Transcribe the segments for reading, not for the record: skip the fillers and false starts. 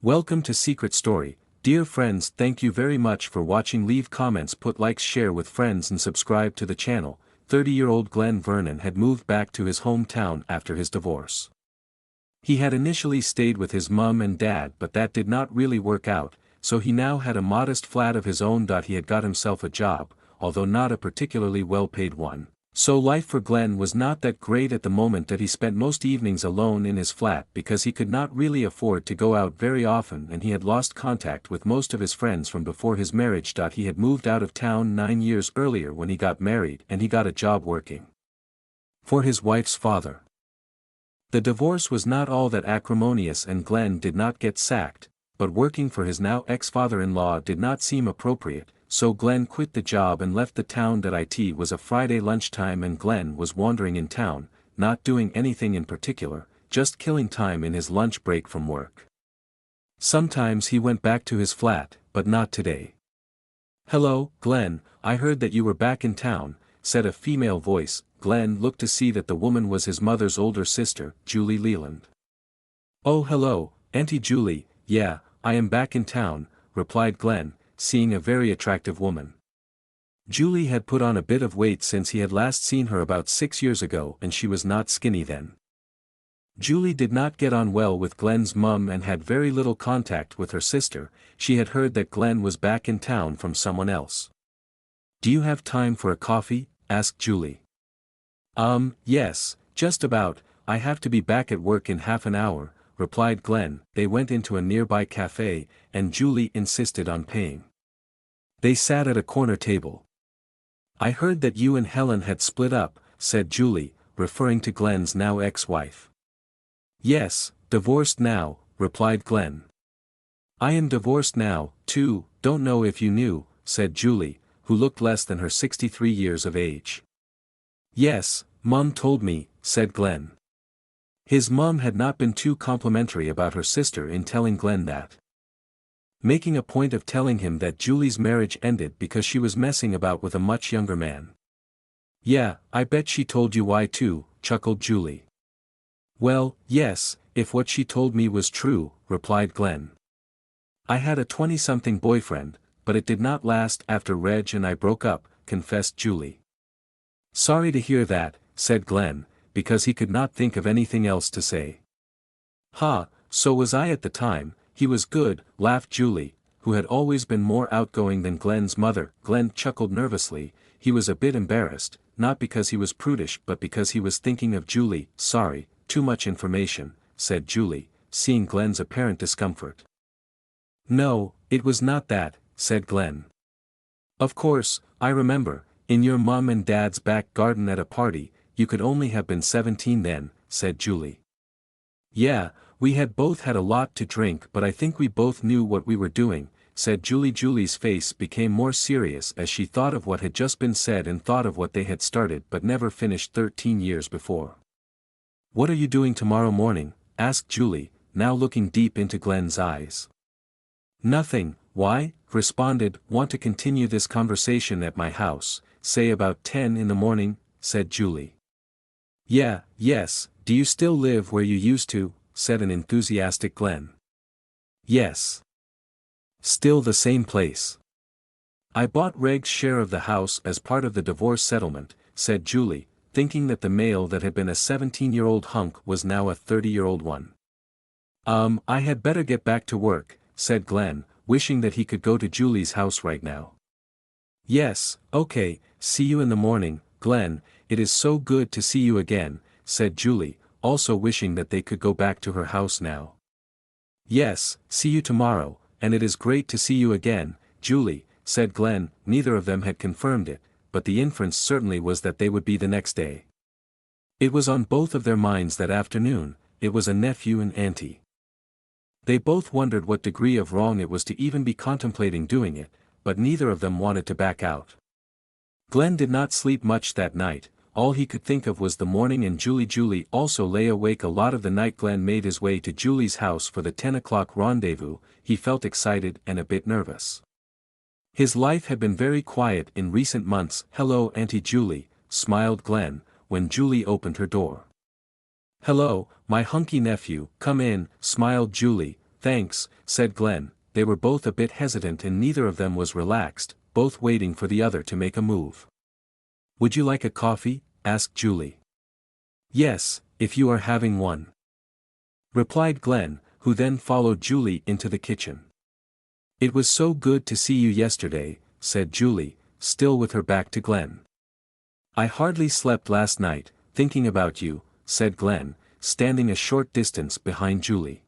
Welcome to Secret Story. Dear friends, thank you very much for watching. Leave comments, put likes, share with friends and subscribe to the channel. 30-year-old Glenn Vernon had moved back to his hometown after his divorce. He had initially stayed with his mum and dad, but that did not really work out, so he now had a modest flat of his own. He had got himself a job, although not a particularly well-paid one. So life for Glenn was not that great at the moment. That he spent most evenings alone in his flat because he could not really afford to go out very often, and he had lost contact with most of his friends from before his marriage. He had moved out of town 9 years earlier when he got married, and he got a job working for his wife's father. The divorce was not all that acrimonious and Glenn did not get sacked, but working for his now ex-father-in-law did not seem appropriate. So Glenn quit the job and left the town. It was a Friday lunchtime and Glenn was wandering in town, not doing anything in particular, just killing time in his lunch break from work. Sometimes he went back to his flat, but not today. "Hello, Glenn, I heard that you were back in town," said a female voice. Glenn looked to see that the woman was his mother's older sister, Julie Leland. "Oh, hello, Auntie Julie. Yeah, I am back in town," replied Glenn, seeing a very attractive woman. Julie had put on a bit of weight since he had last seen her about 6 years ago, and she was not skinny then. Julie did not get on well with Glenn's mum and had very little contact with her sister. She had heard that Glenn was back in town from someone else. "Do you have time for a coffee?" asked Julie. Yes, just about. I have to be back at work in half an hour," replied Glenn. They went into a nearby cafe, and Julie insisted on paying. They sat at a corner table. "I heard that you and Helen had split up," said Julie, referring to Glenn's now ex-wife. "Yes, divorced now," replied Glenn. "I am divorced now, too, don't know if you knew," said Julie, who looked less than her 63 years of age. "Yes, Mum told me," said Glenn. His mum had not been too complimentary about her sister in telling Glenn that. Making a point of telling him that Julie's marriage ended because she was messing about with a much younger man. "Yeah, I bet she told you why too," chuckled Julie. "Well, yes, if what she told me was true," replied Glenn. "I had a 20-something boyfriend, but it did not last after Reg and I broke up," confessed Julie. "Sorry to hear that," said Glenn, because he could not think of anything else to say. "Ha, so was I at the time. He was good," laughed Julie, who had always been more outgoing than Glenn's mother. Glenn chuckled nervously. He was a bit embarrassed, not because he was prudish but because he was thinking of Julie. "Sorry, too much information," said Julie, seeing Glenn's apparent discomfort. "No, it was not that," said Glenn. "Of course, I remember, in your mum and dad's back garden at a party. You could only have been 17 then," said Julie. "Yeah, we had both had a lot to drink, but I think we both knew what we were doing," said Julie. Julie's face became more serious as she thought of what had just been said and thought of what they had started but never finished 13 years before. "What are you doing tomorrow morning?" asked Julie, now looking deep into Glenn's eyes. "Nothing. Why?" responded. "Want to continue this conversation at my house, say about 10 in the morning, said Julie. "Yeah, yes, do you still live where you used to?" said an enthusiastic Glenn. "Yes. Still the same place. I bought Reg's share of the house as part of the divorce settlement," said Julie, thinking that the male that had been a 17-year-old hunk was now a 30-year-old one. I had better get back to work," said Glenn, wishing that he could go to Julie's house right now. "Yes, okay, see you in the morning, Glenn, it is so good to see you again," said Julie, also wishing that they could go back to her house now. "Yes, see you tomorrow, and it is great to see you again, Julie," said Glenn. Neither of them had confirmed it, but the inference certainly was that they would be the next day. It was on both of their minds that afternoon. It was a nephew and auntie. They both wondered what degree of wrong it was to even be contemplating doing it, but neither of them wanted to back out. Glenn did not sleep much that night. All he could think of was the morning and Julie. Julie also lay awake a lot of the night. Glenn made his way to Julie's house for the 10 o'clock rendezvous. He felt excited and a bit nervous. His life had been very quiet in recent months. "Hello, Auntie Julie," smiled Glenn, when Julie opened her door. "Hello, my hunky nephew, come in," smiled Julie, Thanks, said Glenn. They were both a bit hesitant and neither of them was relaxed, both waiting for the other to make a move. Would you like a coffee? Asked Julie. Yes, if you are having one, replied Glenn, who then followed Julie into the kitchen. It was so good to see you yesterday, said Julie, still with her back to Glenn. I hardly slept last night, thinking about you, said Glenn, standing a short distance behind Julie.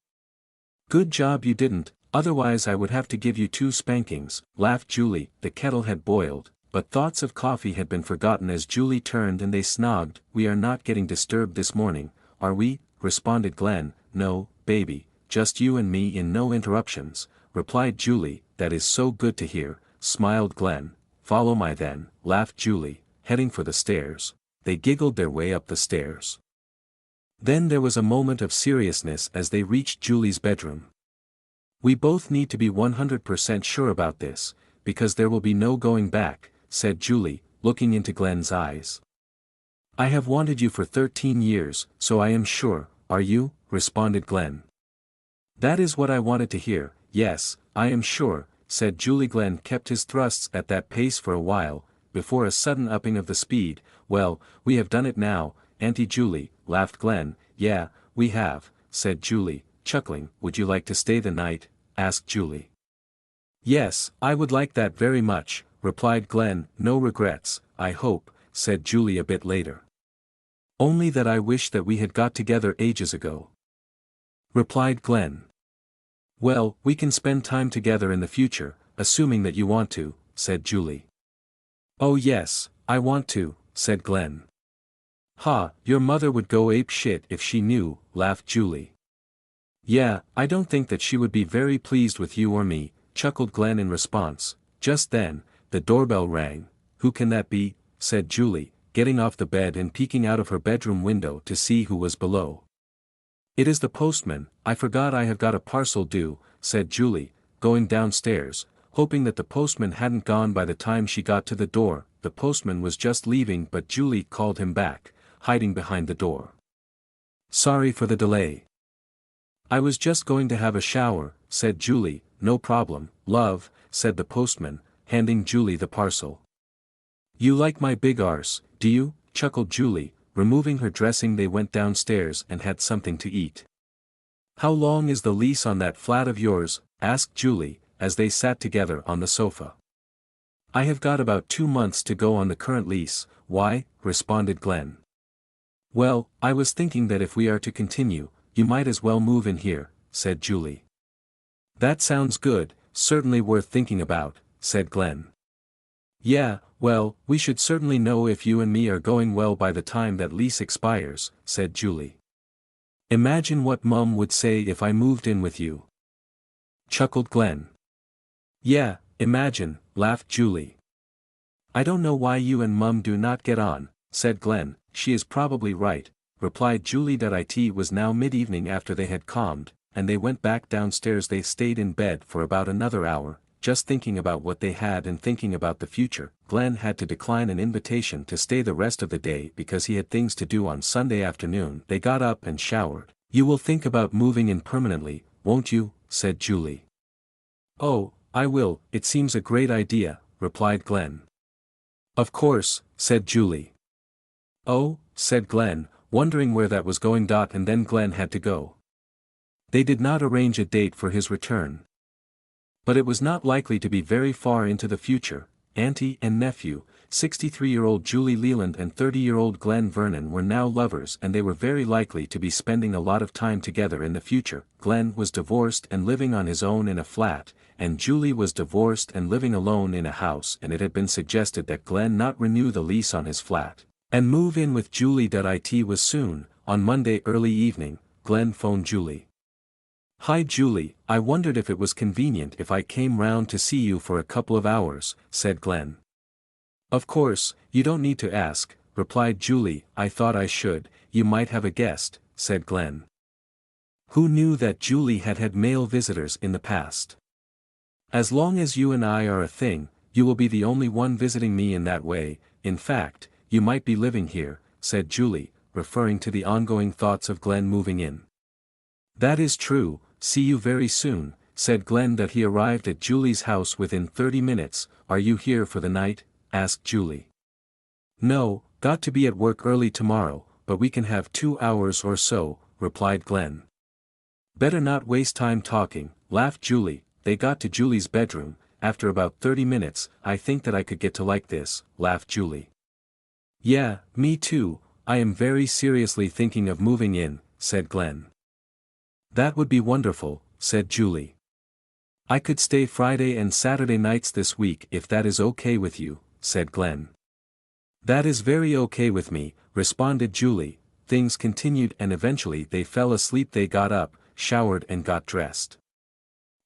Good job you didn't, otherwise I would have to give you 2 spankings, laughed Julie. The kettle had boiled, but thoughts of coffee had been forgotten as Julie turned and they snogged. We are not getting disturbed this morning, are we? Responded Glenn. No, baby, just you and me in no interruptions, replied Julie. That is so good to hear, smiled Glenn. Follow my then, laughed Julie, heading for the stairs. They giggled their way up the stairs. Then there was a moment of seriousness as they reached Julie's bedroom. We both need to be 100% sure about this, because there will be no going back, said Julie, looking into Glenn's eyes. I have wanted you for 13 years, so I am sure, are you? Responded Glenn. That is what I wanted to hear. Yes, I am sure, said Julie. Glenn kept his thrusts at that pace for a while, before a sudden upping of the speed. Well, we have done it now, Auntie Julie, laughed Glenn. Yeah, we have, said Julie, chuckling. Would you like to stay the night? Asked Julie. Yes, I would like that very much, replied Glenn. No regrets, I hope, said Julie a bit later. Only that I wish that we had got together ages ago, replied Glenn. Well, we can spend time together in the future, assuming that you want to, said Julie. Oh yes, I want to, said Glenn. Ha, your mother would go ape shit if she knew, laughed Julie. Yeah, I don't think that she would be very pleased with you or me, chuckled Glenn in response. Just then, the doorbell rang. Who can that be? Said Julie, getting off the bed and peeking out of her bedroom window to see who was below. It is the postman. I forgot I have got a parcel due, said Julie, going downstairs, hoping that the postman hadn't gone by the time she got to the door. The postman was just leaving, but Julie called him back, hiding behind the door. Sorry for the delay. I was just going to have a shower, said Julie. No problem, love, said the postman, handing Julie the parcel. You like my big arse, do you? Chuckled Julie, removing her dressing. They went downstairs and had something to eat. How long is the lease on that flat of yours? Asked Julie, as they sat together on the sofa. I have got about 2 months to go on the current lease. Why? Responded Glenn. Well, I was thinking that if we are to continue, you might as well move in here, said Julie. That sounds good, certainly worth thinking about, said Glenn. Yeah, well, we should certainly know if you and me are going well by the time that lease expires, said Julie. Imagine what Mum would say if I moved in with you, chuckled Glenn. Yeah, imagine, laughed Julie. I don't know why you and Mum do not get on, said Glenn. She is probably right, replied Julie. It was now mid-evening after they had calmed, and they went back downstairs. They stayed in bed for about another hour, just thinking about what they had and thinking about the future. Glenn had to decline an invitation to stay the rest of the day because he had things to do on Sunday afternoon. They got up and showered. You will think about moving in permanently, won't you? Said Julie. Oh, I will. It seems a great idea, replied Glenn. Of course, said Julie. Oh, said Glenn, wondering where that was going. And then Glenn had to go. They did not arrange a date for his return, but it was not likely to be very far into the future. Auntie and nephew, 63-year-old Julie Leland and 30-year-old Glenn Vernon were now lovers, and they were very likely to be spending a lot of time together in the future. Glenn was divorced and living on his own in a flat, and Julie was divorced and living alone in a house, and it had been suggested that Glenn not renew the lease on his flat and move in with Julie. It was soon. On Monday early evening, Glenn phoned Julie. Hi Julie, I wondered if it was convenient if I came round to see you for a couple of hours, said Glenn. Of course, you don't need to ask, replied Julie. I thought I should. You might have a guest, said Glenn. Who knew that Julie had had male visitors in the past? As long as you and I are a thing, you will be the only one visiting me in that way. In fact, you might be living here, said Julie, referring to the ongoing thoughts of Glenn moving in. That is true, see you very soon," said Glenn that he arrived at Julie's house within 30 minutes. "Are you here for the night?" asked Julie. "No, got to be at work early tomorrow, but we can have 2 hours or so," replied Glenn. "Better not waste time talking," laughed Julie. They got to Julie's bedroom. "After about 30 minutes, I think that I could get to like this," laughed Julie. "Yeah, me too, I am very seriously thinking of moving in," said Glenn. "That would be wonderful," said Julie. "I could stay Friday and Saturday nights this week if that is okay with you," said Glenn. "That is very okay with me," responded Julie. Things continued and eventually they fell asleep. They got up, showered and got dressed.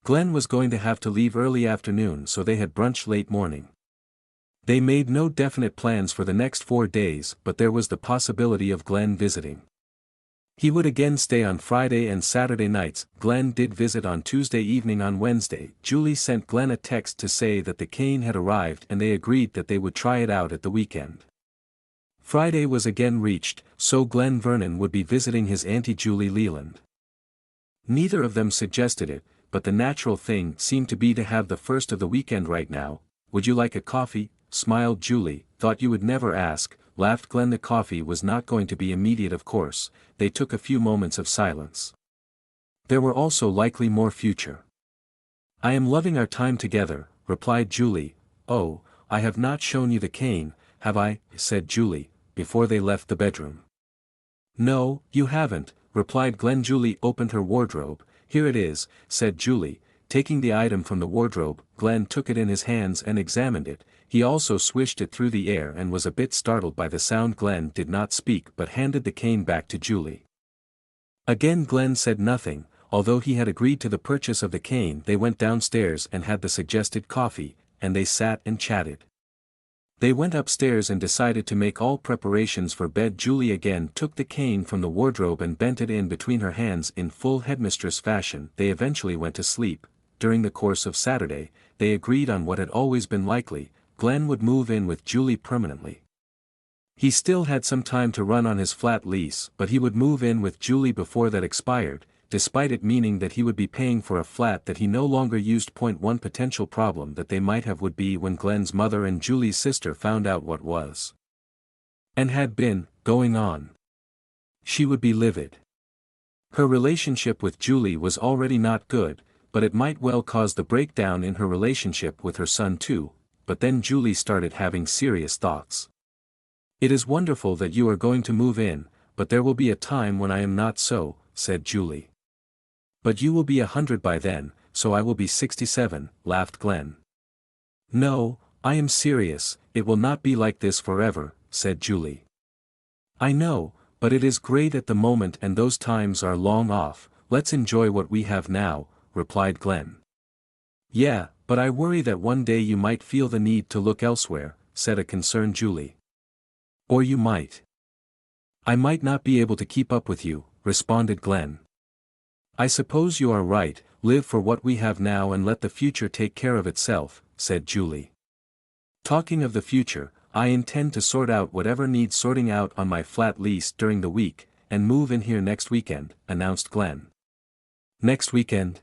Glenn was going to have to leave early afternoon, so they had brunch late morning. They made no definite plans for the next 4 days, but there was the possibility of Glenn visiting. He would again stay on Friday and Saturday nights. Glenn did visit on Tuesday evening. On Wednesday, Julie sent Glenn a text to say that the cane had arrived and they agreed that they would try it out at the weekend. Friday was again reached, so Glenn Vernon would be visiting his Auntie Julie Leland. Neither of them suggested it, but the natural thing seemed to be to have the first of the weekend right now. "Would you like a coffee?" smiled Julie. "Thought you would never ask," laughed Glenn. The coffee was not going to be immediate, of course. They took a few moments of silence. There were also likely more future. "I am loving our time together," replied Julie. "Oh, I have not shown you the cane, have I?" said Julie, before they left the bedroom. "No, you haven't," replied Glenn. Julie opened her wardrobe. "Here it is," said Julie, taking the item from the wardrobe. Glenn took it in his hands and examined it. He also swished it through the air and was a bit startled by the sound. Glenn did not speak but handed the cane back to Julie. Again Glenn said nothing, although he had agreed to the purchase of the cane. They went downstairs and had the suggested coffee, and they sat and chatted. They went upstairs and decided to make all preparations for bed. Julie again took the cane from the wardrobe and bent it in between her hands in full headmistress fashion. They eventually went to sleep. During the course of Saturday, they agreed on what had always been likely: Glenn would move in with Julie permanently. He still had some time to run on his flat lease, but he would move in with Julie before that expired, despite it meaning that he would be paying for a flat that he no longer used. One potential problem that they might have would be when Glenn's mother and Julie's sister found out what was and had been going on. She would be livid. Her relationship with Julie was already not good, but it might well cause the breakdown in her relationship with her son too. But then Julie started having serious thoughts. "It is wonderful that you are going to move in, but there will be a time when I am not so," said Julie. "But you will be 100 by then, so I will be 67, laughed Glenn. "No, I am serious, it will not be like this forever," said Julie. "I know, but it is great at the moment and those times are long off. Let's enjoy what we have now," replied Glenn. "Yeah, but I worry that one day you might feel the need to look elsewhere," said a concerned Julie. "Or you might. I might not be able to keep up with you," responded Glenn. "I suppose you are right. Live for what we have now and let the future take care of itself," said Julie. "Talking of the future, I intend to sort out whatever needs sorting out on my flat lease during the week, and move in here next weekend," announced Glenn. "Next weekend?"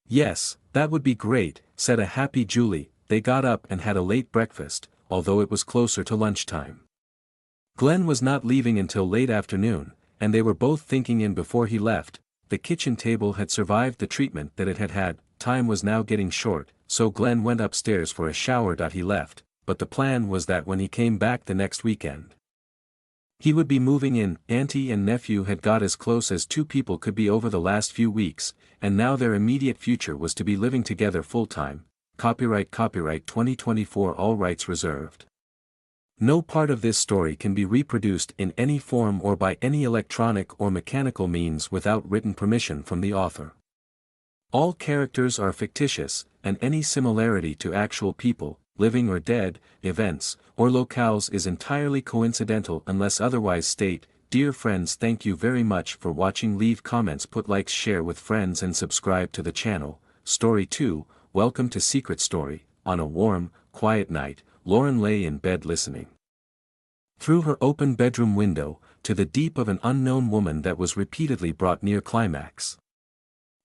"Yes, that would be great," said a happy Julie. They got up and had a late breakfast, although it was closer to lunchtime. Glenn was not leaving until late afternoon, and they were both thinking in before he left. The kitchen table had survived the treatment that it had had. Time was now getting short, so Glenn went upstairs for a shower. He left, but the plan was that when he came back the next weekend, he would be moving in. Auntie and nephew had got as close as two people could be over the last few weeks, and now their immediate future was to be living together full-time. Copyright 2024, all rights reserved. No part of this story can be reproduced in any form or by any electronic or mechanical means without written permission from the author. All characters are fictitious, and any similarity to actual people, living or dead, events, or locales is entirely coincidental unless otherwise stated. Dear friends, thank you very much for watching. Leave comments, put likes, share with friends and subscribe to the channel. Story 2, Welcome to Secret Story. On a warm, quiet night, Lauren lay in bed listening through her open bedroom window to the deep of an unknown woman that was repeatedly brought near climax.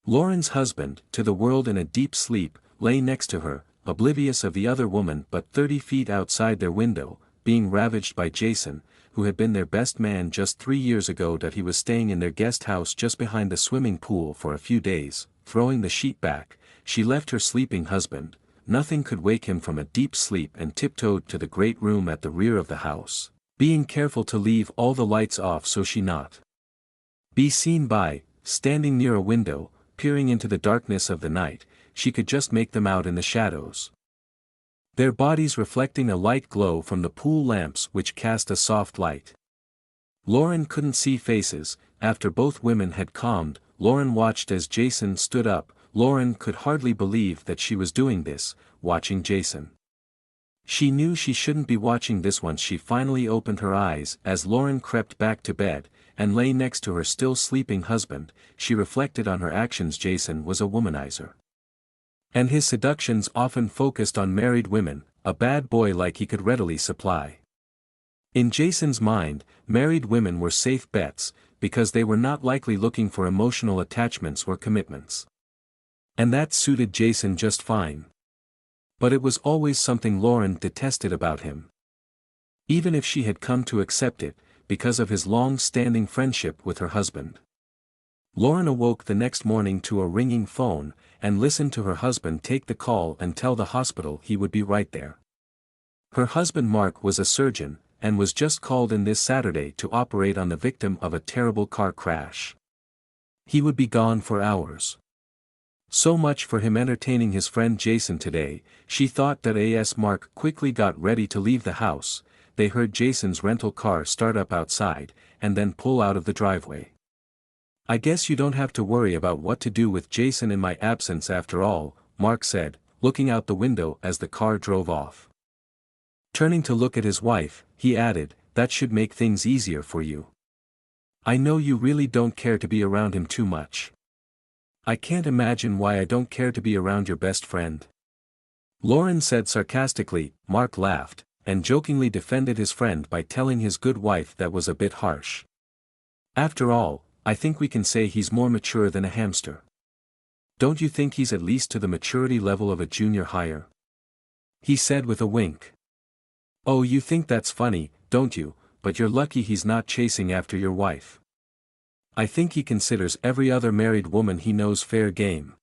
Lauren's husband, to the world in a deep sleep, lay next to her, oblivious of the other woman but 30 feet outside their window, being ravaged by Jason, who had been their best man just 3 years ago that he was staying in their guest house just behind the swimming pool for a few days. Throwing the sheet back, she left her sleeping husband. Nothing could wake him from a deep sleep and tiptoed to the great room at the rear of the house, being careful to leave all the lights off so she not be seen by, standing near a window, peering into the darkness of the night, she could just make them out in the shadows. Their bodies reflecting a light glow from the pool lamps which cast a soft light. Lauren couldn't see faces. After both women had calmed, Lauren watched as Jason stood up. Lauren could hardly believe that she was doing this, watching Jason. She knew she shouldn't be watching this. Once she finally opened her eyes as Lauren crept back to bed, and lay next to her still sleeping husband, she reflected on her actions. Jason was a womanizer. And his seductions often focused on married women, a bad boy like he could readily supply. In Jason's mind, married women were safe bets, because they were not likely looking for emotional attachments or commitments. And that suited Jason just fine. But it was always something Lauren detested about him. Even if she had come to accept it, because of his long-standing friendship with her husband. Lauren awoke the next morning to a ringing phone, and listened to her husband take the call and tell the hospital he would be right there. Her husband Mark was a surgeon, and was just called in this Saturday to operate on the victim of a terrible car crash. He would be gone for hours. So much for him entertaining his friend Jason today. She thought that as Mark quickly got ready to leave the house, they heard Jason's rental car start up outside, and then pull out of the driveway. "I guess you don't have to worry about what to do with Jason in my absence after all," Mark said, looking out the window as the car drove off. Turning to look at his wife, he added, "That should make things easier for you. I know you really don't care to be around him too much." "I can't imagine why I don't care to be around your best friend," Lauren said sarcastically. Mark laughed, and jokingly defended his friend by telling his good wife that was a bit harsh. "After all, I think we can say he's more mature than a hamster. Don't you think he's at least to the maturity level of a junior hire?" he said with a wink. "Oh, you think that's funny, don't you? But you're lucky he's not chasing after your wife. I think he considers every other married woman he knows fair game."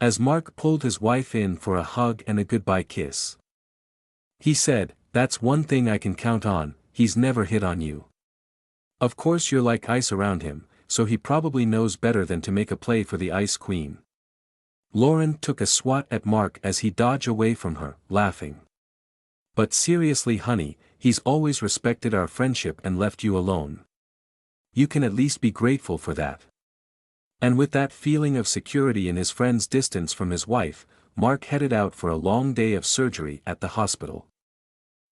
As Mark pulled his wife in for a hug and a goodbye kiss, he said, "That's one thing I can count on, he's never hit on you. Of course you're like ice around him, so he probably knows better than to make a play for the Ice Queen." Lauren took a swat at Mark as he dodged away from her, laughing. "But seriously honey, he's always respected our friendship and left you alone. You can at least be grateful for that." And with that feeling of security in his friend's distance from his wife, Mark headed out for a long day of surgery at the hospital.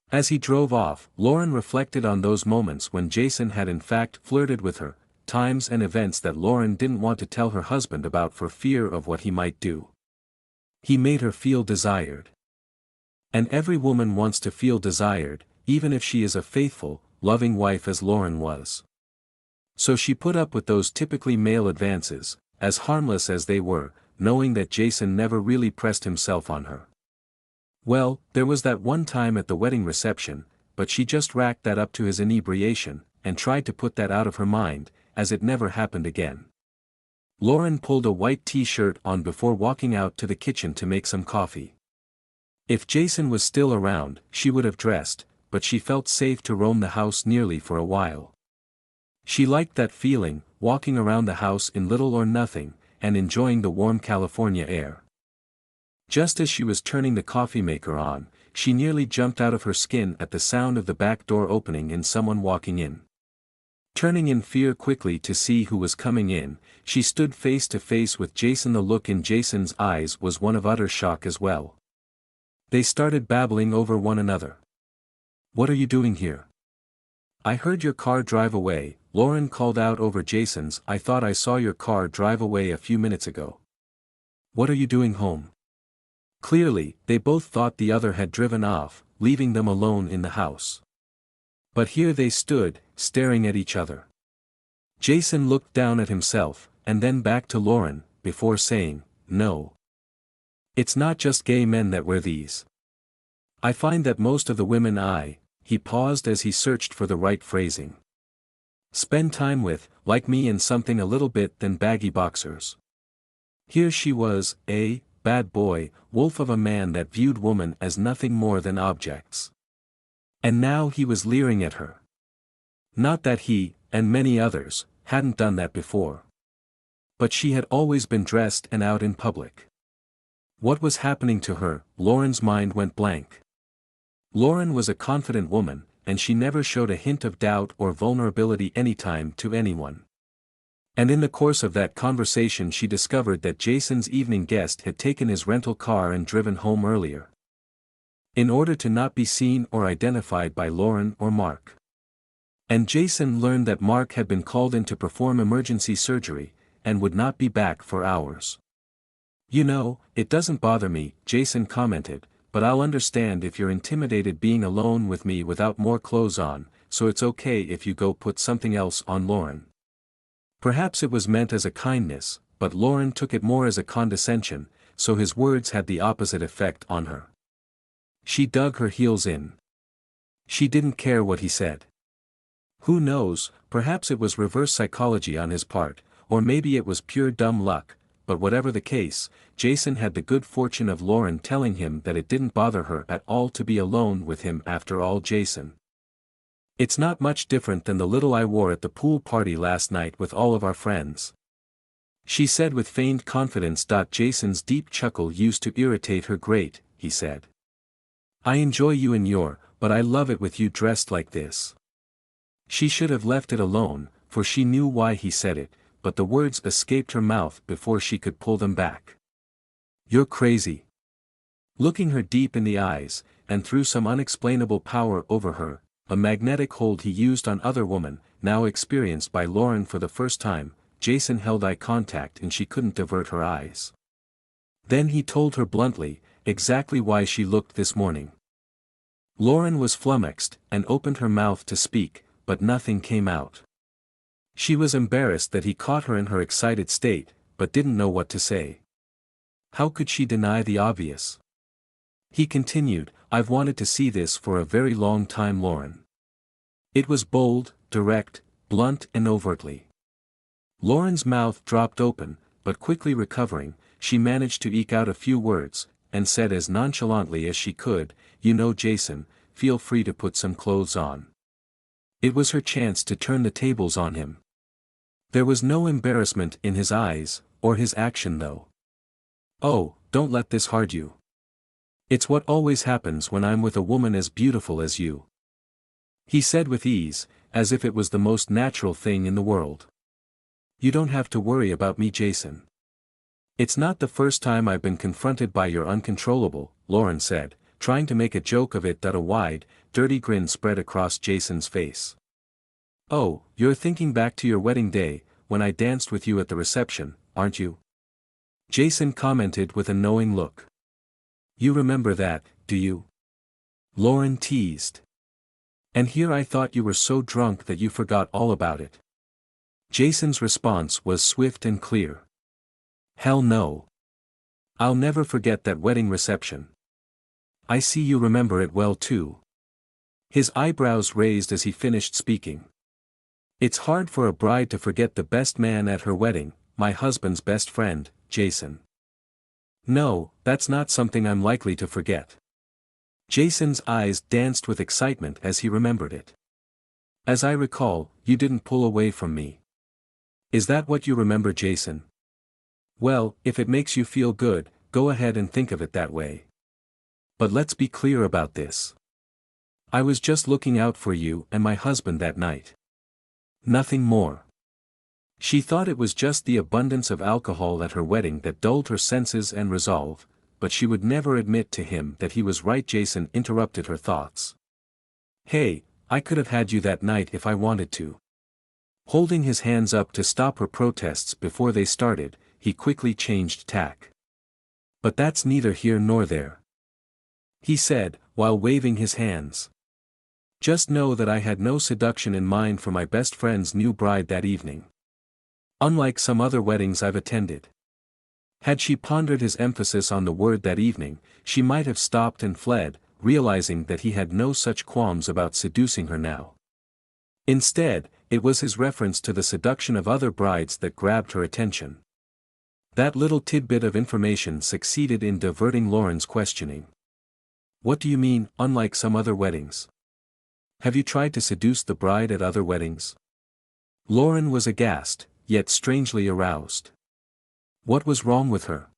As he drove off, Lauren reflected on those moments when Jason had in fact flirted with her, times and events that Lauren didn't want to tell her husband about for fear of what he might do. He made her feel desired. And every woman wants to feel desired, even if she is a faithful, loving wife as Lauren was. So she put up with those typically male advances, as harmless as they were, knowing that Jason never really pressed himself on her. Well, there was that one time at the wedding reception, but she just racked that up to his inebriation, and tried to put that out of her mind, as it never happened again. Lauren pulled a white t-shirt on before walking out to the kitchen to make some coffee. If Jason was still around, she would have dressed, but she felt safe to roam the house nearly for a while. She liked that feeling, walking around the house in little or nothing, and enjoying the warm California air. Just as she was turning the coffee maker on, she nearly jumped out of her skin at the sound of the back door opening and someone walking in. Turning in fear quickly to see who was coming in, she stood face to face with Jason. The look in Jason's eyes was one of utter shock as well. They started babbling over one another. "What are you doing here?" "I heard your car drive away," Lauren called out over Jason's. "I thought I saw your car drive away a few minutes ago." "What are you doing home?" Clearly, they both thought the other had driven off, leaving them alone in the house. But here they stood, staring at each other. Jason looked down at himself, and then back to Lauren, before saying, "No. It's not just gay men that wear these. I find that most of the women he paused as he searched for the right phrasing. Spend time with, like me in something a little bit than baggy boxers." Here she was, a bad boy, wolf of a man that viewed women as nothing more than objects. And now he was leering at her. Not that he, and many others, hadn't done that before. But she had always been dressed and out in public. What was happening to her? Lauren's mind went blank. Lauren was a confident woman, and she never showed a hint of doubt or vulnerability anytime to anyone. And in the course of that conversation she discovered that Jason's evening guest had taken his rental car and driven home earlier, in order to not be seen or identified by Lauren or Mark. And Jason learned that Mark had been called in to perform emergency surgery, and would not be back for hours. "You know, it doesn't bother me," Jason commented, "but I'll understand if you're intimidated being alone with me without more clothes on, so it's okay if you go put something else on." Lauren. Perhaps it was meant as a kindness, but Lauren took it more as a condescension, so his words had the opposite effect on her. She dug her heels in. She didn't care what he said. Who knows, perhaps it was reverse psychology on his part, or maybe it was pure dumb luck, but whatever the case, Jason had the good fortune of Lauren telling him that it didn't bother her at all to be alone with him after all. Jason. "It's not much different than the little I wore at the pool party last night with all of our friends," she said with feigned confidence. Jason's deep chuckle used to irritate her. "Great," he said. "I enjoy you in your, but I love it with you dressed like this." She should have left it alone, for she knew why he said it, but the words escaped her mouth before she could pull them back. "You're crazy." Looking her deep in the eyes, and through some unexplainable power over her, a magnetic hold he used on other women, now experienced by Lauren for the first time, Jason held eye contact and she couldn't divert her eyes. Then he told her bluntly, exactly why she looked this morning. Lauren was flummoxed, and opened her mouth to speak, but nothing came out. She was embarrassed that he caught her in her excited state, but didn't know what to say. How could she deny the obvious? He continued, "I've wanted to see this for a very long time, Lauren." It was bold, direct, blunt and overtly. Lauren's mouth dropped open, but quickly recovering, she managed to eke out a few words, and said as nonchalantly as she could, "You know, Jason, feel free to put some clothes on." It was her chance to turn the tables on him. There was no embarrassment in his eyes, or his action though. "Oh, don't let this hard you. It's what always happens when I'm with a woman as beautiful as you," he said with ease, as if it was the most natural thing in the world. "You don't have to worry about me, Jason. It's not the first time I've been confronted by your uncontrollable," Lauren said, trying to make a joke of it. A wide, dirty grin spread across Jason's face. "Oh, you're thinking back to your wedding day, when I danced with you at the reception, aren't you?" Jason commented with a knowing look. "You remember that, do you?" Lauren teased. "And here I thought you were so drunk that you forgot all about it." Jason's response was swift and clear. "Hell no. I'll never forget that wedding reception." "I see you remember it well too." His eyebrows raised as he finished speaking. "It's hard for a bride to forget the best man at her wedding, my husband's best friend, Jason." "No, that's not something I'm likely to forget." Jason's eyes danced with excitement as he remembered it. "As I recall, you didn't pull away from me." "Is that what you remember, Jason?" "Well, if it makes you feel good, go ahead and think of it that way. But let's be clear about this. I was just looking out for you and my husband that night. Nothing more." She thought it was just the abundance of alcohol at her wedding that dulled her senses and resolve, but she would never admit to him that he was right. Jason interrupted her thoughts. "Hey, I could have had you that night if I wanted to." Holding his hands up to stop her protests before they started, he quickly changed tack. "But that's neither here nor there," he said, while waving his hands. "Just know that I had no seduction in mind for my best friend's new bride that evening. Unlike some other weddings I've attended. Had she pondered his emphasis on the word that evening, she might have stopped and fled, realizing that he had no such qualms about seducing her now. Instead, it was his reference to the seduction of other brides that grabbed her attention. That little tidbit of information succeeded in diverting Lauren's questioning. "What do you mean, unlike some other weddings? Have you tried to seduce the bride at other weddings?" Lauren was aghast, yet strangely aroused. What was wrong with her?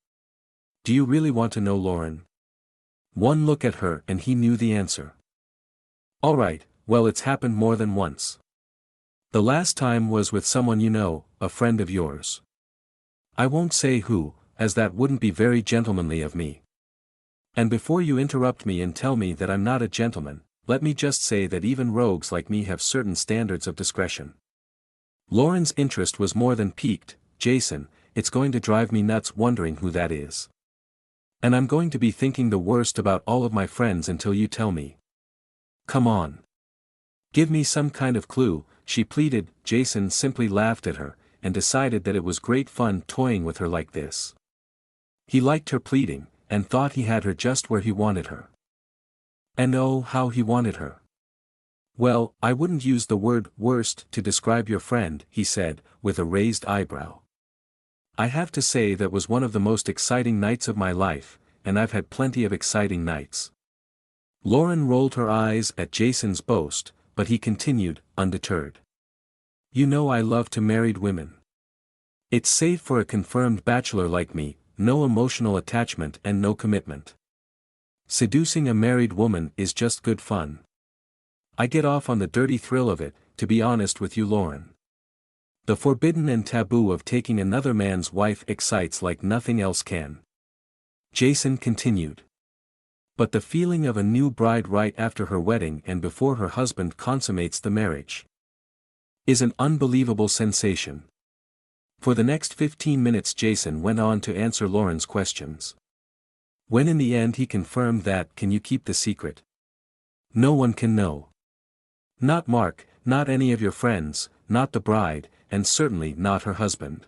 "Do you really want to know, Lauren?" One look at her and he knew the answer. "All right, well, it's happened more than once. The last time was with someone you know, a friend of yours. I won't say who, as that wouldn't be very gentlemanly of me. And before you interrupt me and tell me that I'm not a gentleman, let me just say that even rogues like me have certain standards of discretion." Lauren's interest was more than piqued. "Jason, it's going to drive me nuts wondering who that is. And I'm going to be thinking the worst about all of my friends until you tell me. Come on. Give me some kind of clue," she pleaded. Jason simply laughed at her, and decided that it was great fun toying with her like this. He liked her pleading, and thought he had her just where he wanted her. And oh, how he wanted her. "Well, I wouldn't use the word worst to describe your friend," he said, with a raised eyebrow. "I have to say that was one of the most exciting nights of my life, and I've had plenty of exciting nights." Lauren rolled her eyes at Jason's boast, but he continued, undeterred. "You know I love to married women. It's safe for a confirmed bachelor like me, no emotional attachment and no commitment. Seducing a married woman is just good fun. I get off on the dirty thrill of it, to be honest with you, Lauren. The forbidden and taboo of taking another man's wife excites like nothing else can." Jason continued. "But the feeling of a new bride right after her wedding and before her husband consummates the marriage is an unbelievable sensation." For the next 15 minutes Jason went on to answer Lauren's questions. When in the end he confirmed that, "Can you keep the secret? No one can know. Not Mark, not any of your friends, not the bride, and certainly not her husband."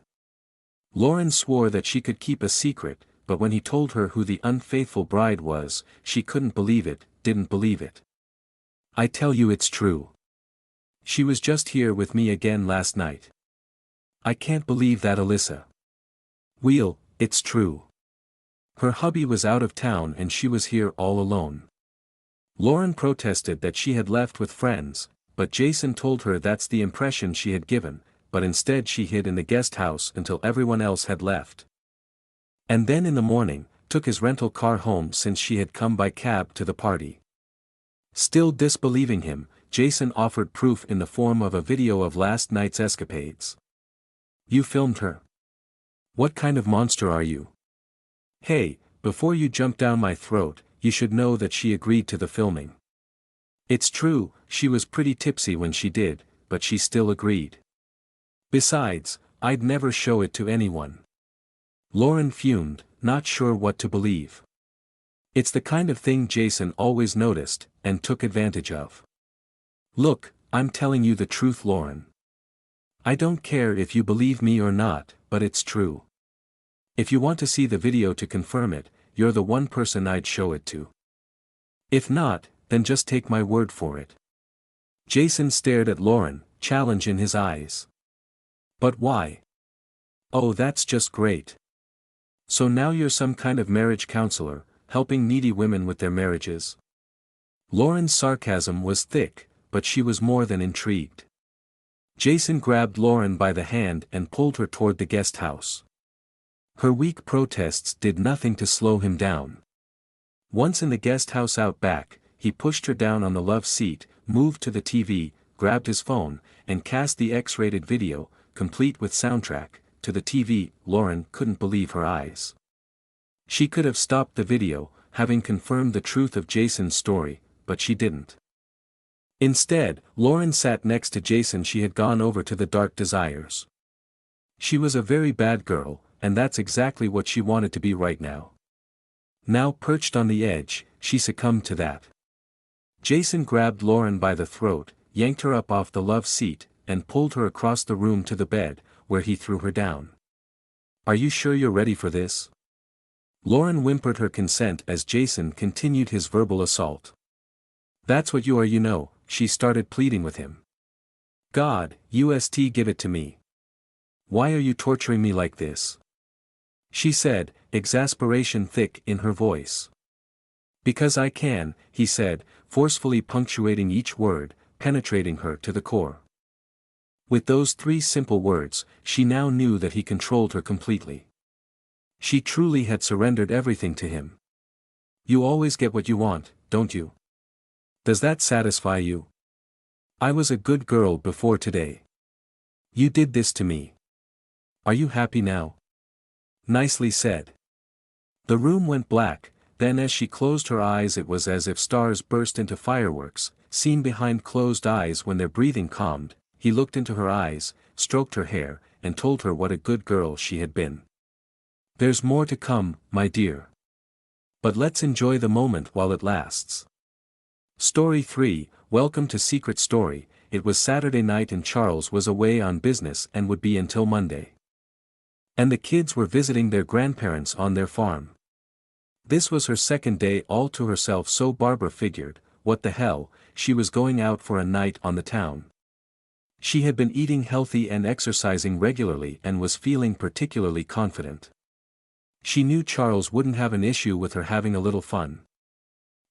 Lauren swore that she could keep a secret, but when he told her who the unfaithful bride was, she couldn't believe it, didn't believe it. "I tell you it's true. She was just here with me again last night. I can't believe that, Alyssa. Wheel, it's true. Her hubby was out of town and she was here all alone." Lauren protested that she had left with friends, but Jason told her that's the impression she had given, but instead she hid in the guest house until everyone else had left. And then in the morning, took his rental car home since she had come by cab to the party. Still disbelieving him, Jason offered proof in the form of a video of last night's escapades. "You filmed her? What kind of monster are you? Hey, before you jump down my throat, you should know that she agreed to the filming. It's true, she was pretty tipsy when she did, but she still agreed. Besides, I'd never show it to anyone." Lauren fumed, not sure what to believe. It's the kind of thing Jason always noticed, and took advantage of. "Look, I'm telling you the truth, Lauren. I don't care if you believe me or not, but it's true. If you want to see the video to confirm it, you're the one person I'd show it to. If not, then just take my word for it." Jason stared at Lauren, challenge in his eyes. "But why? Oh, that's just great. So now you're some kind of marriage counselor, helping needy women with their marriages?" Lauren's sarcasm was thick, but she was more than intrigued. Jason grabbed Lauren by the hand and pulled her toward the guest house. Her weak protests did nothing to slow him down. Once in the guest house out back, he pushed her down on the love seat, moved to the TV, grabbed his phone, and cast the X-rated video, complete with soundtrack, to the TV. Lauren couldn't believe her eyes. She could have stopped the video, having confirmed the truth of Jason's story, but she didn't. Instead, Lauren sat next to Jason. She had gone over to the dark desires. She was a very bad girl, and that's exactly what she wanted to be right now. Now perched on the edge, she succumbed to that. Jason grabbed Lauren by the throat, yanked her up off the love seat, and pulled her across the room to the bed, where he threw her down. Are you sure you're ready for this? Lauren whimpered her consent as Jason continued his verbal assault. That's what you are, you know, she started pleading with him. God, give it to me. Why are you torturing me like this? She said, exasperation thick in her voice. Because I can, he said, forcefully punctuating each word, penetrating her to the core. With those 3 simple words, she now knew that he controlled her completely. She truly had surrendered everything to him. You always get what you want, don't you? Does that satisfy you? I was a good girl before today. You did this to me. Are you happy now? Nicely said. The room went black, then as she closed her eyes it was as if stars burst into fireworks, seen behind closed eyes when their breathing calmed. He looked into her eyes, stroked her hair, and told her what a good girl she had been. There's more to come, my dear. But let's enjoy the moment while it lasts. Story 3, Welcome to Secret Story. It was Saturday night and Charles was away on business and would be until Monday. And the kids were visiting their grandparents on their farm. This was her second day all to herself, so Barbara figured, what the hell, she was going out for a night on the town. She had been eating healthy and exercising regularly and was feeling particularly confident. She knew Charles wouldn't have an issue with her having a little fun.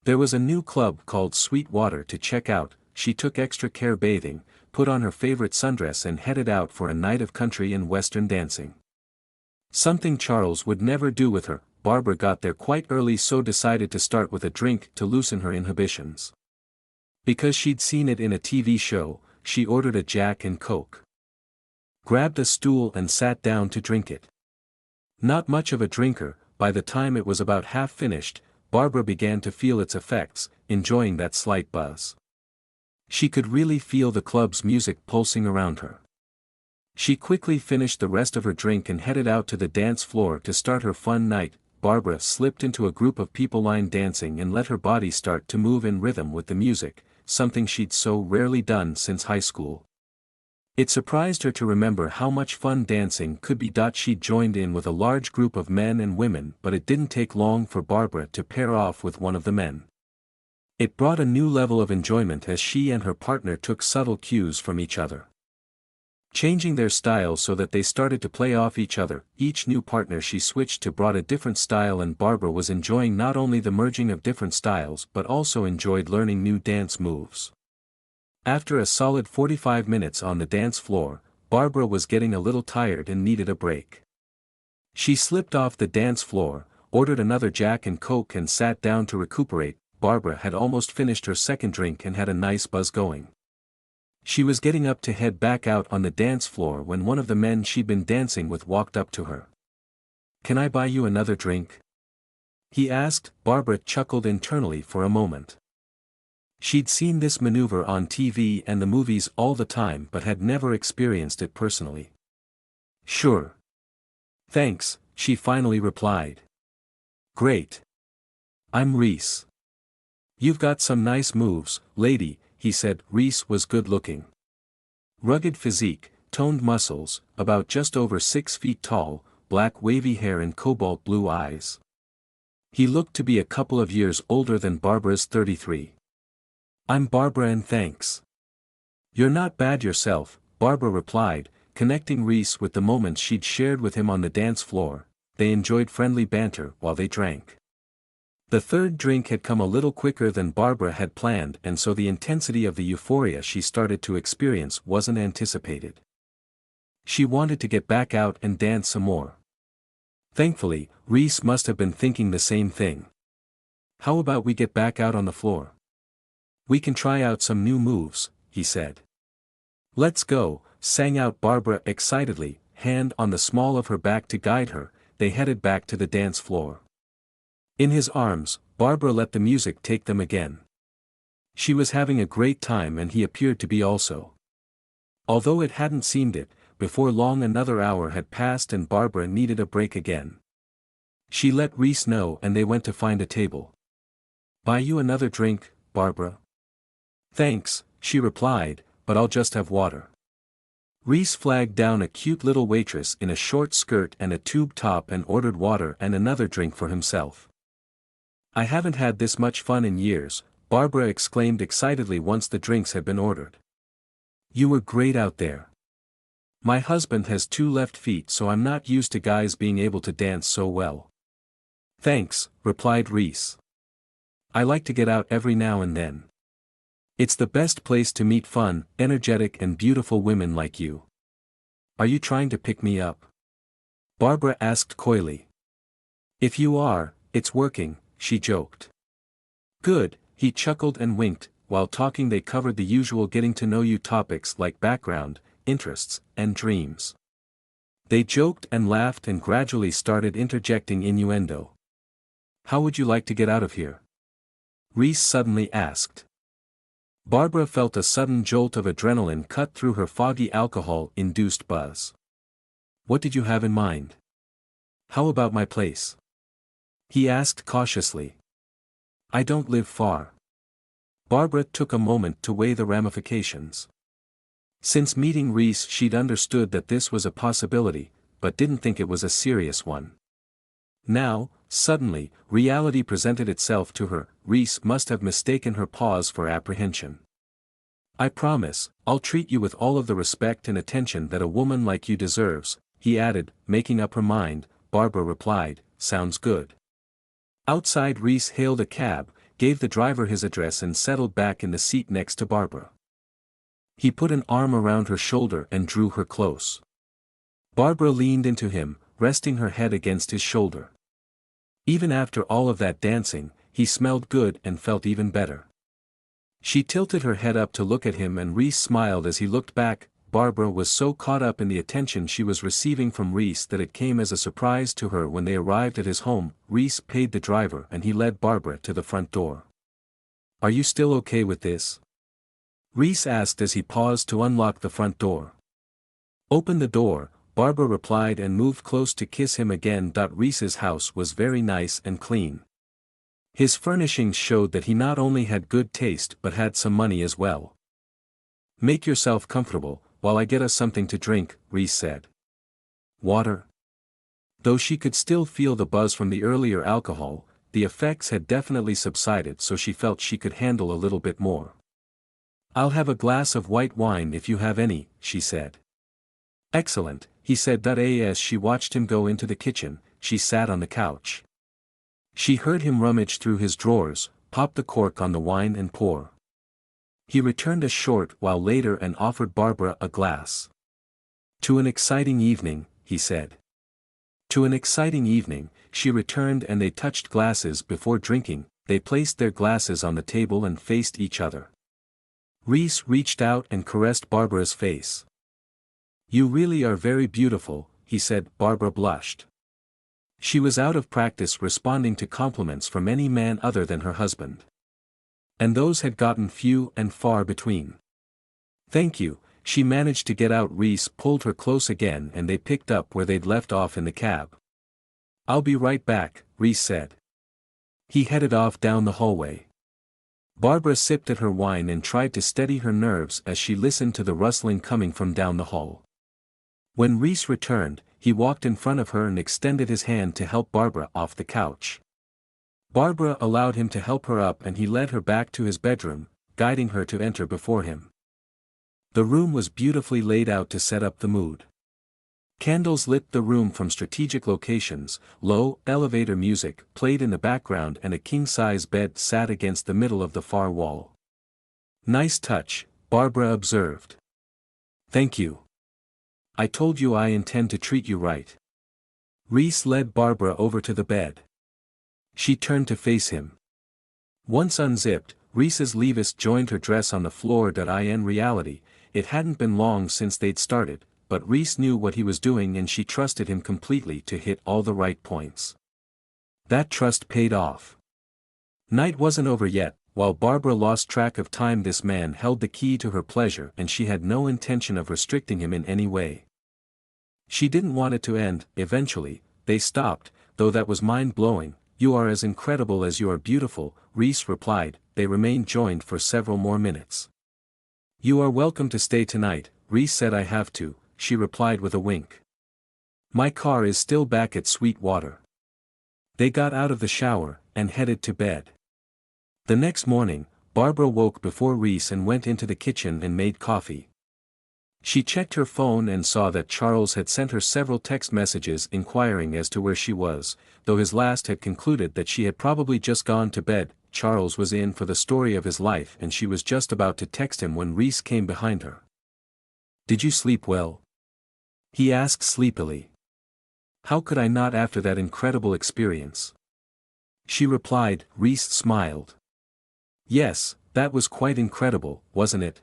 There was a new club called Sweet Water to check out. She took extra care bathing, put on her favorite sundress and headed out for a night of country and western dancing. Something Charles would never do with her. Barbara got there quite early, so decided to start with a drink to loosen her inhibitions. Because she'd seen it in a TV show, she ordered a Jack and Coke. Grabbed a stool and sat down to drink it. Not much of a drinker, by the time it was about half finished, Barbara began to feel its effects, enjoying that slight buzz. She could really feel the club's music pulsing around her. She quickly finished the rest of her drink and headed out to the dance floor to start her fun night. Barbara slipped into a group of people line dancing and let her body start to move in rhythm with the music, something she'd so rarely done since high school. It surprised her to remember how much fun dancing could be. She'd joined in with a large group of men and women, but it didn't take long for Barbara to pair off with one of the men. It brought a new level of enjoyment as she and her partner took subtle cues from each other, changing their style so that they started to play off each other. Each new partner she switched to brought a different style, and Barbara was enjoying not only the merging of different styles but also enjoyed learning new dance moves. After a solid 45 minutes on the dance floor, Barbara was getting a little tired and needed a break. She slipped off the dance floor, ordered another Jack and Coke and sat down to recuperate. Barbara had almost finished her second drink and had a nice buzz going. She was getting up to head back out on the dance floor when one of the men she'd been dancing with walked up to her. "Can I buy you another drink?" he asked. Barbara chuckled internally for a moment. She'd seen this maneuver on TV and the movies all the time but had never experienced it personally. "Sure. Thanks," she finally replied. "Great. I'm Reese. You've got some nice moves, lady," he said. Reese was good-looking. Rugged physique, toned muscles, about just over 6 feet tall, black wavy hair and cobalt blue eyes. He looked to be a couple of years older than Barbara's 33. "I'm Barbara and thanks." "You're not bad yourself," Barbara replied, connecting Reese with the moments she'd shared with him on the dance floor. They enjoyed friendly banter while they drank. The third drink had come a little quicker than Barbara had planned, and so the intensity of the euphoria she started to experience wasn't anticipated. She wanted to get back out and dance some more. Thankfully, Reese must have been thinking the same thing. "How about we get back out on the floor? We can try out some new moves," he said. "Let's go," sang out Barbara excitedly, hand on the small of her back to guide her. They headed back to the dance floor. In his arms, Barbara let the music take them again. She was having a great time and he appeared to be also. Although it hadn't seemed it, before long another hour had passed and Barbara needed a break again. She let Reese know and they went to find a table. "Buy you another drink, Barbara?" "Thanks," she replied, "but I'll just have water." Reese flagged down a cute little waitress in a short skirt and a tube top and ordered water and another drink for himself. "I haven't had this much fun in years," Barbara exclaimed excitedly once the drinks had been ordered. "You were great out there. My husband has 2 left feet, so I'm not used to guys being able to dance so well." "Thanks," replied Reese. "I like to get out every now and then. It's the best place to meet fun, energetic and beautiful women like you." "Are you trying to pick me up?" Barbara asked coyly. "If you are, it's working," she joked. "Good," he chuckled and winked. While talking they covered the usual getting-to-know-you topics like background, interests, and dreams. They joked and laughed and gradually started interjecting innuendo. "How would you like to get out of here?" Reese suddenly asked. Barbara felt a sudden jolt of adrenaline cut through her foggy alcohol-induced buzz. "What did you have in mind?" "How about my place?" he asked cautiously. "I don't live far." Barbara took a moment to weigh the ramifications. Since meeting Reese she'd understood that this was a possibility, but didn't think it was a serious one. Now, suddenly, reality presented itself to her. Reese must have mistaken her pause for apprehension. "I promise, I'll treat you with all of the respect and attention that a woman like you deserves," he added, making up her mind. Barbara replied, "Sounds good." Outside Reese hailed a cab, gave the driver his address and settled back in the seat next to Barbara. He put an arm around her shoulder and drew her close. Barbara leaned into him, resting her head against his shoulder. Even after all of that dancing, he smelled good and felt even better. She tilted her head up to look at him and Reese smiled as he looked back. Barbara was so caught up in the attention she was receiving from Reese that it came as a surprise to her when they arrived at his home. Reese paid the driver and he led Barbara to the front door. "Are you still okay with this?" Reese asked as he paused to unlock the front door. "Open the door," Barbara replied and moved close to kiss him again. Reese's house was very nice and clean. His furnishings showed that he not only had good taste but had some money as well. "Make yourself comfortable, while I get us something to drink," Reese said. "Water?" Though she could still feel the buzz from the earlier alcohol, the effects had definitely subsided, so she felt she could handle a little bit more. "I'll have a glass of white wine if you have any," she said. "Excellent," he said. As she watched him go into the kitchen, she sat on the couch. She heard him rummage through his drawers, pop the cork on the wine and pour. He returned a short while later and offered Barbara a glass. "To an exciting evening," he said. "To an exciting evening," she returned, and they touched glasses before drinking. They placed their glasses on the table and faced each other. Reese reached out and caressed Barbara's face. "You really are very beautiful," he said. Barbara blushed. She was out of practice responding to compliments from any man other than her husband. And those had gotten few and far between. "Thank you," she managed to get out. Reese pulled her close again and they picked up where they'd left off in the cab. "I'll be right back," Reese said. He headed off down the hallway. Barbara sipped at her wine and tried to steady her nerves as she listened to the rustling coming from down the hall. When Reese returned, he walked in front of her and extended his hand to help Barbara off the couch. Barbara allowed him to help her up and he led her back to his bedroom, guiding her to enter before him. The room was beautifully laid out to set up the mood. Candles lit the room from strategic locations, low, elevator music played in the background and a king-size bed sat against the middle of the far wall. "Nice touch," Barbara observed. "Thank you. I told you I intend to treat you right." Reese led Barbara over to the bed. She turned to face him. Once unzipped, Reese's levis joined her dress on the floor. In reality, it hadn't been long since they'd started, but Reese knew what he was doing and she trusted him completely to hit all the right points. That trust paid off. Night wasn't over yet. While Barbara lost track of time, this man held the key to her pleasure and she had no intention of restricting him in any way. She didn't want it to end. Eventually, they stopped, though that was mind-blowing. "You are as incredible as you are beautiful," Reese replied. They remained joined for several more minutes. "You are welcome to stay tonight," Reese said. I have to, she replied with a wink. My car is still back at Sweetwater. They got out of the shower, and headed to bed. The next morning, Barbara woke before Reese and went into the kitchen and made coffee. She checked her phone and saw that Charles had sent her several text messages inquiring as to where she was, though his last had concluded that she had probably just gone to bed. Charles was in for the story of his life and she was just about to text him when Reese came behind her. Did you sleep well? He asked sleepily. How could I not after that incredible experience? She replied. Reese smiled. Yes, that was quite incredible, wasn't it?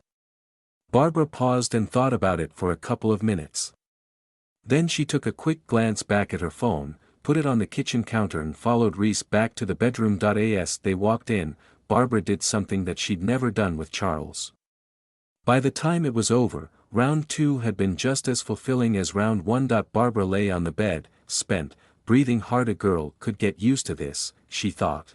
Barbara paused and thought about it for a couple of minutes. Then she took a quick glance back at her phone, put it on the kitchen counter and followed Reese back to the bedroom. As they walked in, Barbara did something that she'd never done with Charles. By the time it was over, round 2 had been just as fulfilling as round 1. Barbara lay on the bed, spent, breathing hard. A girl could get used to this, she thought.